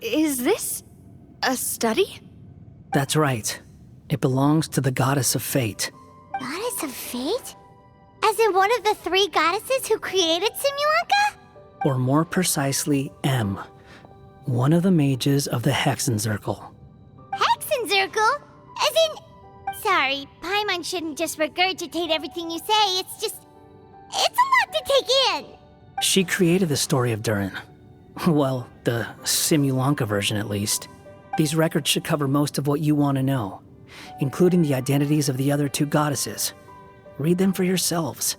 Is this a study? That's right. It belongs to the Goddess of Fate. Goddess of Fate? As in one of the 3 goddesses who created Simulanka? Or more precisely, M. One of the mages of the Hexenzirkel. Hexenzirkel? As in... Sorry, Paimon shouldn't just regurgitate everything you say, it's a lot to take in! She created the story of Durin. Well, the Simulanka version at least. These records should cover most of what you want to know, including the identities of the other 2 goddesses. Read them for yourselves.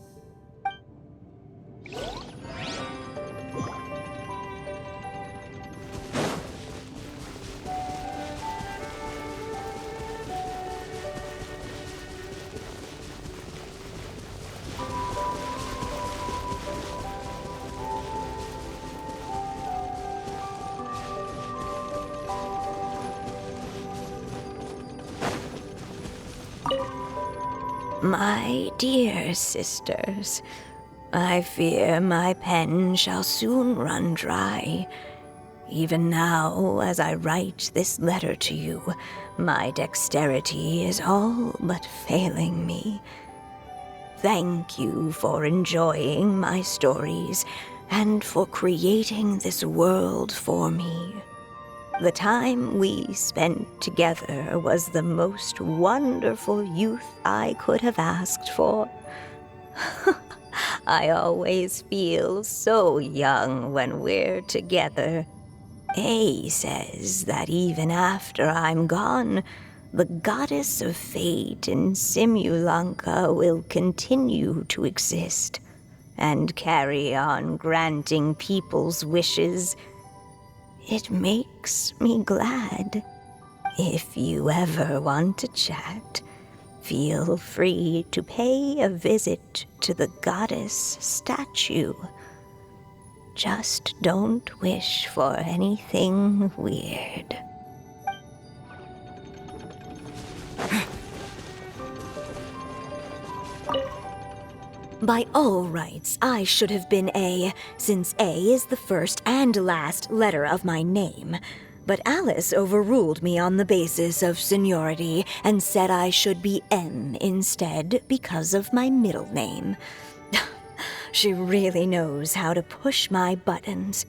My dear sisters, I fear my pen shall soon run dry. Even now, as I write this letter to you, my dexterity is all but failing me. Thank you for enjoying my stories and for creating this world for me. The time we spent together was the most wonderful youth I could have asked for. I always feel so young when we're together. A says that even after I'm gone, the Goddess of Fate in Simulanka will continue to exist and carry on granting people's wishes. It makes me glad. If you ever want to chat, feel free to pay a visit to the goddess statue. Just don't wish for anything weird. By all rights, I should have been A, since A is the first and last letter of my name. But Alice overruled me on the basis of seniority and said I should be M instead because of my middle name. She really knows how to push my buttons.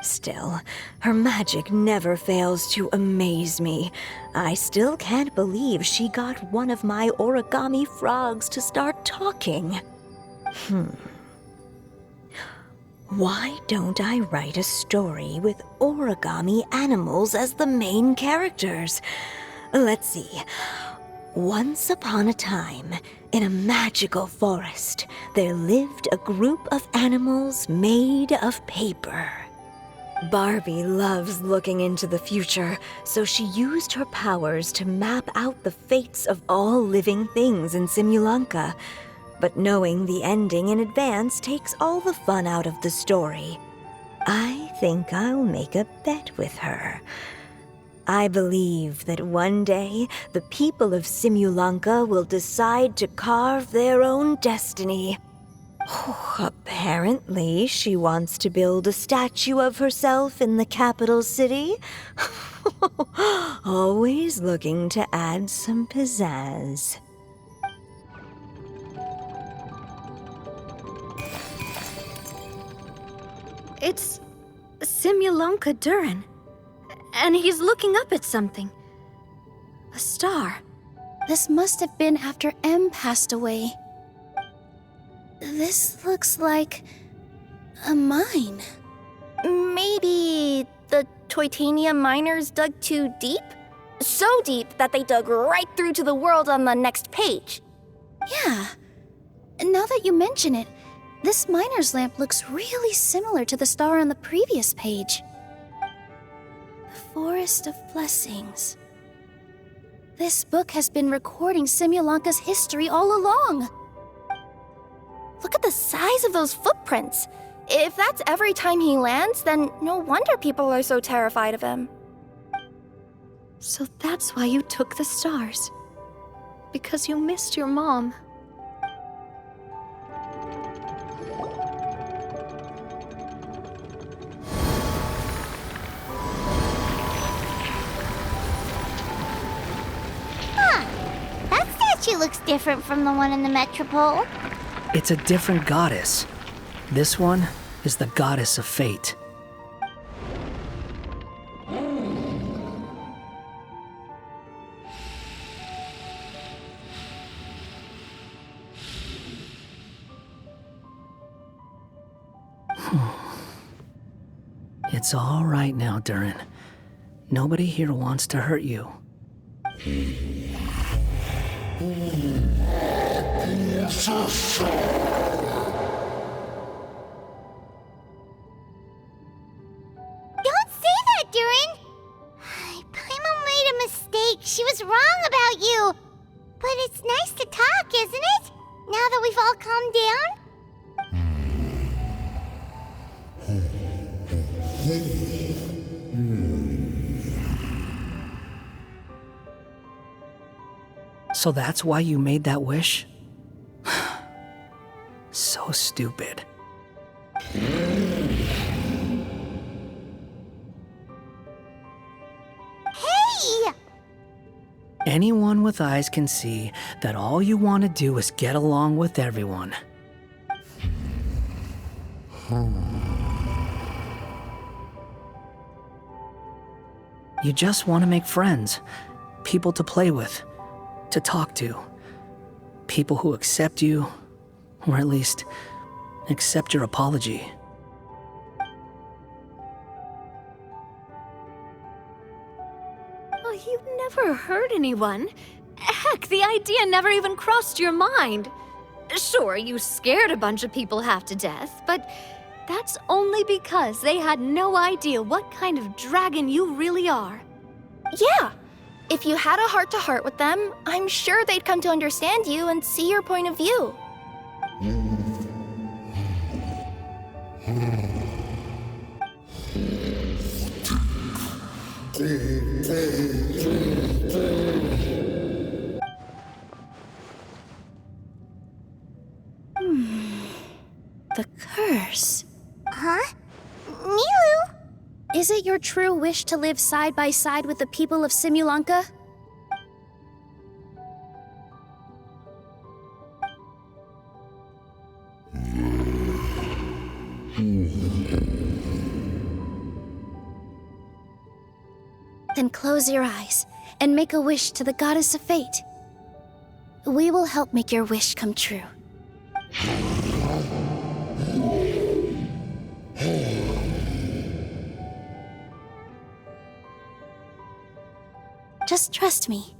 Still, her magic never fails to amaze me. I still can't believe she got one of my origami frogs to start talking. Why don't I write a story with origami animals as the main characters? Let's see. Once upon a time, in a magical forest, there lived a group of animals made of paper. Barbie loves looking into the future, so she used her powers to map out the fates of all living things in Simulanka. But knowing the ending in advance takes all the fun out of the story. I think I'll make a bet with her. I believe that one day the people of Simulanka will decide to carve their own destiny. Apparently, she wants to build a statue of herself in the capital city. Always looking to add some pizzazz. It's Simulanka Durin. And he's looking up at something. A star. This must have been after M passed away. This looks like a mine. Maybe the Toitania miners dug too deep? So deep that they dug right through to the world on the next page. Yeah. Now that you mention it, this miner's lamp looks really similar to the star on the previous page. The Forest of Blessings. This book has been recording Simulanka's history all along. Look at the size of those footprints. If that's every time he lands, then no wonder people are so terrified of him. So that's why you took the stars. Because you missed your mom. body looks different from the one in the Metropole. It's a different goddess. This one is the goddess of fate. It's all right now, Durin. Nobody here wants to hurt you. Don't say that, Durin! Paimon made a mistake. She was wrong about you. But it's nice to talk, isn't it? Now that we've all calmed down? So that's why you made that wish? So stupid. Hey! Anyone with eyes can see that all you want to do is get along with everyone. You just want to make friends, people to play with, to talk to, people who accept you, or at least accept your apology. Oh, you never hurt anyone. Heck, the idea never even crossed your mind. Sure, you scared a bunch of people half to death, but that's only because they had no idea what kind of dragon you really are. Yeah. If you had a heart-to-heart with them, I'm sure they'd come to understand you and see your point of view. The curse. Huh? Nilou? Is it your true wish to live side by side with the people of Simulanka? Then close your eyes and make a wish to the goddess of fate. We will help make your wish come true. Just trust me.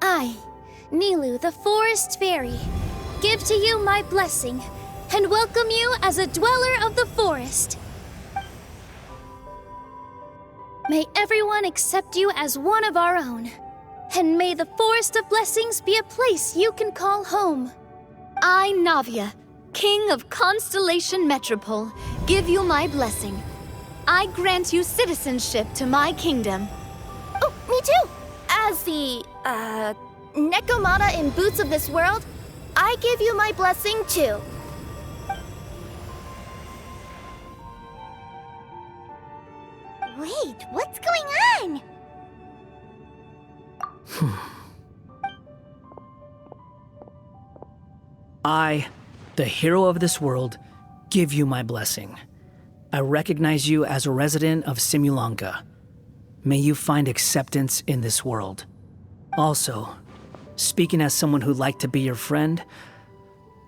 I, Nilou, the Forest Fairy, give to you my blessing and welcome you as a dweller of the forest. May everyone accept you as one of our own, and may the Forest of Blessings be a place you can call home. I, Navia, King of Constellation Metropole, give you my blessing. I grant you citizenship to my kingdom. Oh, me too! As the, Nekomata in Boots of this world, I give you my blessing too. Wait, what's going on? I, the hero of this world, give you my blessing. I recognize you as a resident of Simulanka. May you find acceptance in this world. Also, speaking as someone who'd like to be your friend,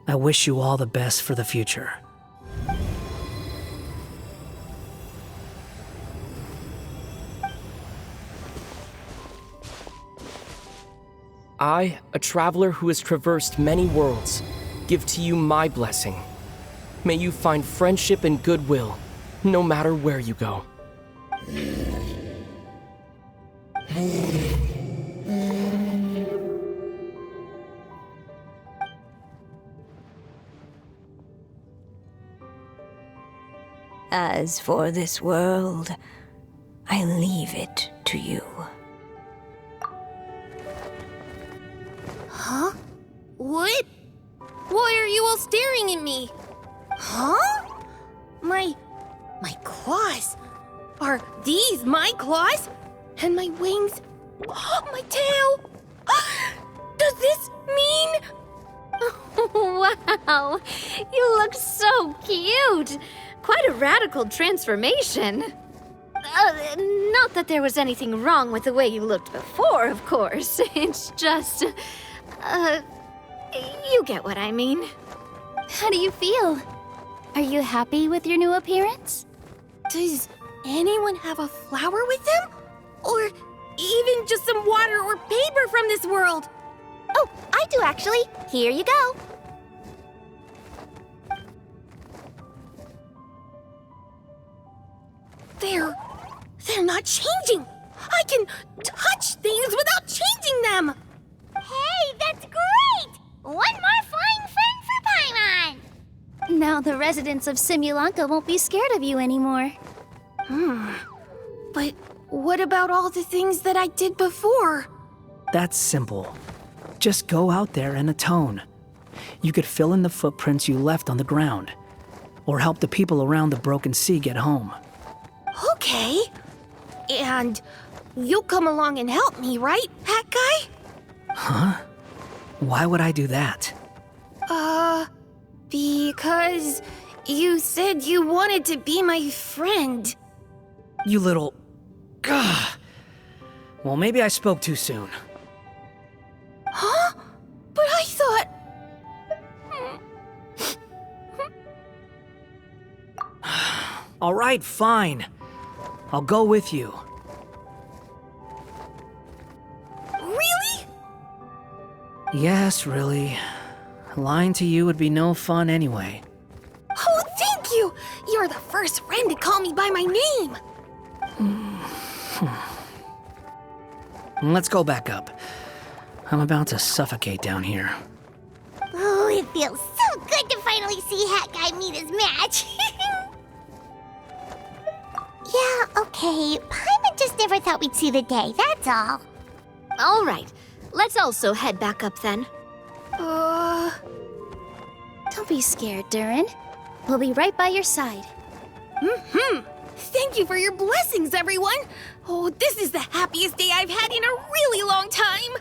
I wish you all the best for the future. I, a traveler who has traversed many worlds, give to you my blessing. May you find friendship and goodwill, no matter where you go. As for this world, I leave it to you. Huh? What? Why are you all staring at me? Huh? My claws. Are these my claws? And my wings? My tail? Does this mean... Wow, you look so cute. Quite a radical transformation. Not that there was anything wrong with the way you looked before, of course. It's just... you get what I mean. How do you feel? Are you happy with your new appearance? Does anyone have a flower with them? Or even just some water or paper from this world? Oh, I do actually. Here you go. They're not changing. I can touch things without changing them. Hey, that's great! One more flying friend for Paimon! Now the residents of Simulanka won't be scared of you anymore. But what about all the things that I did before? That's simple. Just go out there and atone. You could fill in the footprints you left on the ground, or help the people around the Broken Sea get home. Okay. And you'll come along and help me, right, Hat Guy? Huh? Why would I do that? Because you said you wanted to be my friend. You little... Gah. Well, maybe I spoke too soon. Huh? But I thought... All right, fine. I'll go with you. Really? Yes, really. Lying to you would be no fun anyway. Oh, thank you! You're the first friend to call me by my name! Let's go back up. I'm about to suffocate down here. Oh, it feels so good to finally see Hat Guy meet his match. Yeah, okay. Paimon just never thought we'd see the day, that's all. All right, let's also head back up then. Don't be scared, Durin. We'll be right by your side. Thank you for your blessings, everyone! Oh, this is the happiest day I've had in a really long time!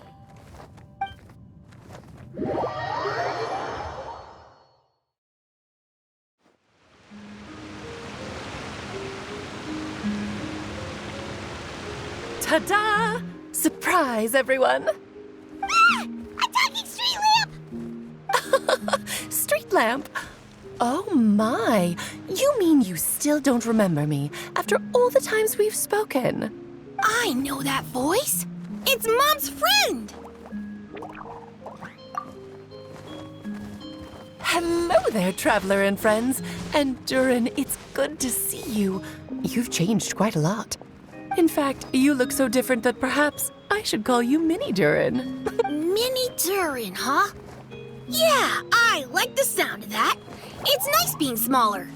Ta-da! Surprise, everyone! Ah! A talking street lamp! Street lamp? Oh my! You mean you still don't remember me after all the times we've spoken? I know that voice! It's Mom's friend! Hello there, traveler and friends. And Durin, it's good to see you. You've changed quite a lot. In fact, you look so different that perhaps I should call you Mini Durin. Mini Durin, huh? Yeah, I like the sound of that. It's nice being smaller.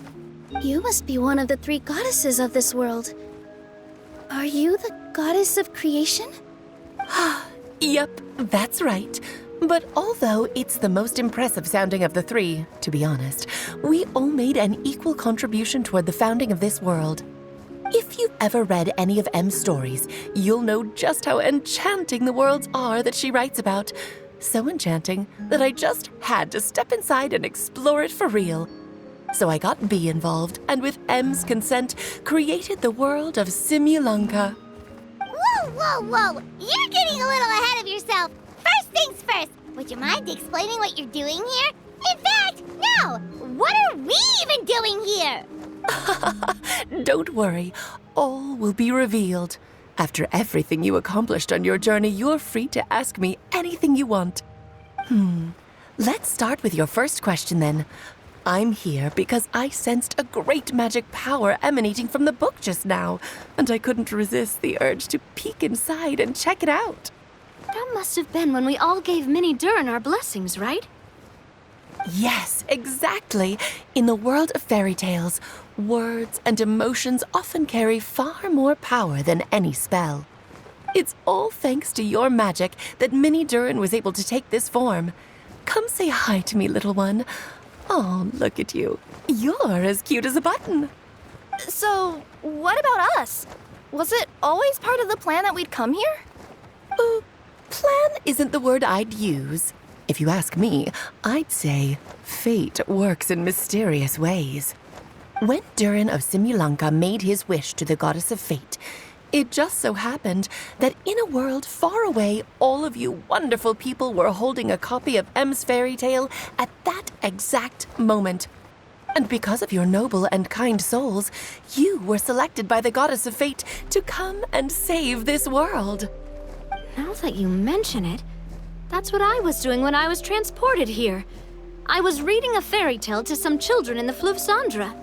You must be one of the 3 goddesses of this world. Are you the goddess of creation? Yep, that's right. But although it's the most impressive sounding of the 3, to be honest, we all made an equal contribution toward the founding of this world. If you've ever read any of M's stories, you'll know just how enchanting the worlds are that she writes about. So enchanting that I just had to step inside and explore it for real. So I got B involved, and with M's consent, created the world of Simulanka. Whoa, whoa, whoa! You're getting a little ahead of yourself. First things first, would you mind explaining what you're doing here? In fact, no! What are we even doing here? Don't worry, all will be revealed. After everything you accomplished on your journey, you're free to ask me anything you want. Let's start with your first question then. I'm here because I sensed a great magic power emanating from the book just now, and I couldn't resist the urge to peek inside and check it out. That must have been when we all gave Mini Durin our blessings, right? Yes, exactly. In the world of fairy tales, words and emotions often carry far more power than any spell. It's all thanks to your magic that Minnie Durin was able to take this form. Come say hi to me, little one. Oh, look at you. You're as cute as a button. So, what about us? Was it always part of the plan that we'd come here? Plan isn't the word I'd use. If you ask me, I'd say fate works in mysterious ways. When Durin of Simulanka made his wish to the goddess of fate, it just so happened that in a world far away, all of you wonderful people were holding a copy of M's fairy tale at that exact moment. And because of your noble and kind souls, you were selected by the goddess of fate to come and save this world. Now that you mention it, that's what I was doing when I was transported here. I was reading a fairy tale to some children in the Fleuve Cendra.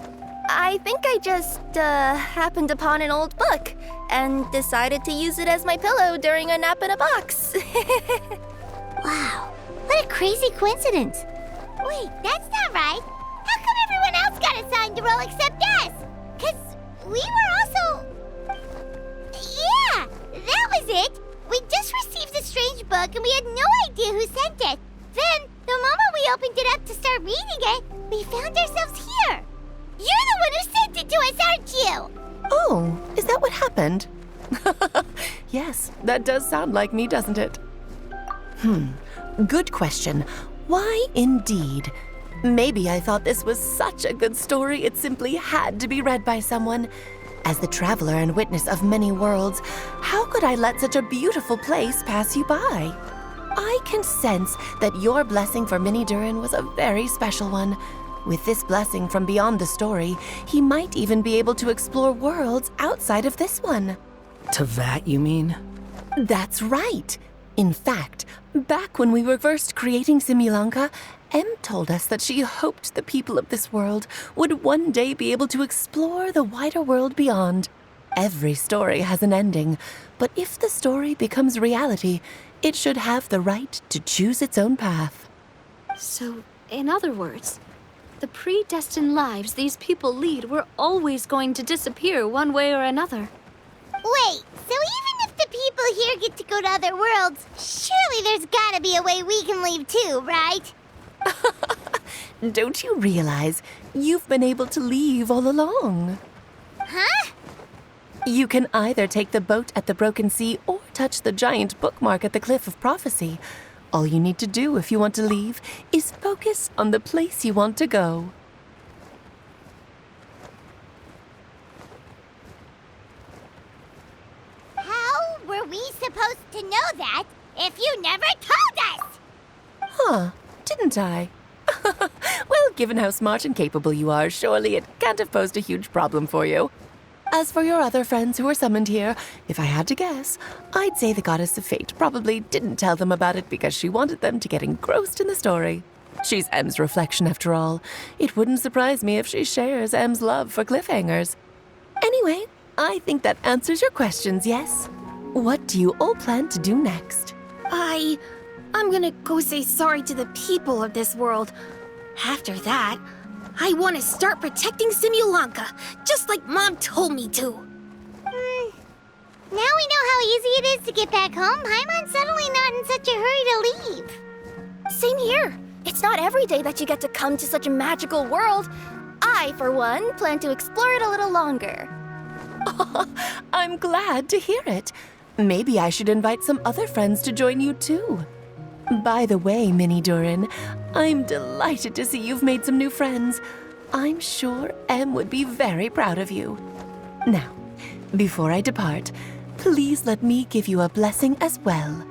I think I just, happened upon an old book and decided to use it as my pillow during a nap in a box. Wow, what a crazy coincidence. Wait, that's not right. How come everyone else got assigned the role except us? 'Cause we were also... Yeah, that was it. We just received a strange book and we had no idea who sent it. Then, the moment we opened it up to start reading it, we found ourselves here. You're the one who sent it to us, aren't you? Oh, is that what happened? Yes, that does sound like me, doesn't it? Good question. Why indeed? Maybe I thought this was such a good story it simply had to be read by someone. As the traveler and witness of many worlds, how could I let such a beautiful place pass you by? I can sense that your blessing for Minnie Durin was a very special one. With this blessing from beyond the story, he might even be able to explore worlds outside of this one. Teyvat, you mean? That's right. In fact, back when we were first creating Simulanka, Em told us that she hoped the people of this world would one day be able to explore the wider world beyond. Every story has an ending, but if the story becomes reality, it should have the right to choose its own path. So, in other words, the predestined lives these people lead were always going to disappear one way or another. Wait, so even if the people here get to go to other worlds, surely there's gotta be a way we can leave too, right? Don't you realize you've been able to leave all along? Huh? You can either take the boat at the Broken Sea or touch the giant bookmark at the Cliff of Prophecy. All you need to do if you want to leave is focus on the place you want to go. How were we supposed to know that if you never told us? Huh, didn't I? Well, given how smart and capable you are, surely it can't have posed a huge problem for you. As for your other friends who were summoned here, if I had to guess, I'd say the Goddess of Fate probably didn't tell them about it because she wanted them to get engrossed in the story. She's Em's reflection, after all. It wouldn't surprise me if she shares Em's love for cliffhangers. Anyway, I think that answers your questions, yes? What do you all plan to do next? I'm gonna go say sorry to the people of this world. After that, I want to start protecting Simulanka, just like Mom told me to. Now we know how easy it is to get back home. Paimon's suddenly not in such a hurry to leave. Same here. It's not every day that you get to come to such a magical world. I, for one, plan to explore it a little longer. I'm glad to hear it. Maybe I should invite some other friends to join you too. By the way, Minnie Durin, I'm delighted to see you've made some new friends. I'm sure Em would be very proud of you. Now, before I depart, please let me give you a blessing as well.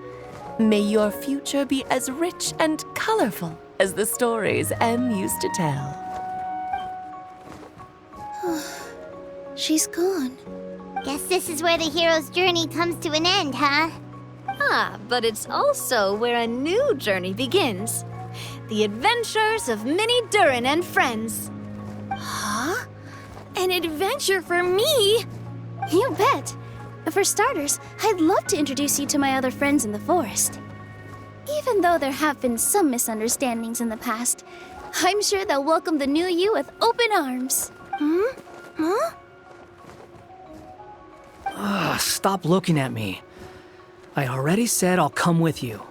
May your future be as rich and colorful as the stories Em used to tell. She's gone. Guess this is where the hero's journey comes to an end, huh? Ah, but it's also where a new journey begins. The adventures of Minnie Durin and friends. Huh? An adventure for me? You bet. For starters, I'd love to introduce you to my other friends in the forest. Even though there have been some misunderstandings in the past, I'm sure they'll welcome the new you with open arms. Ugh, stop looking at me. I already said I'll come with you.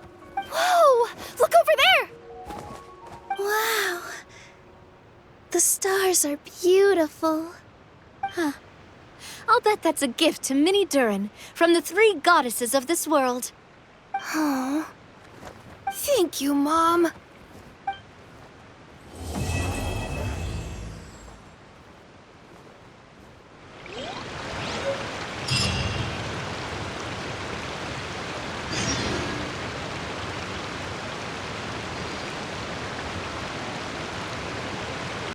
Whoa! Look over there! Wow. The stars are beautiful. I'll bet that's a gift to Minnie Durin from the 3 goddesses of this world. Oh. Thank you, Mom.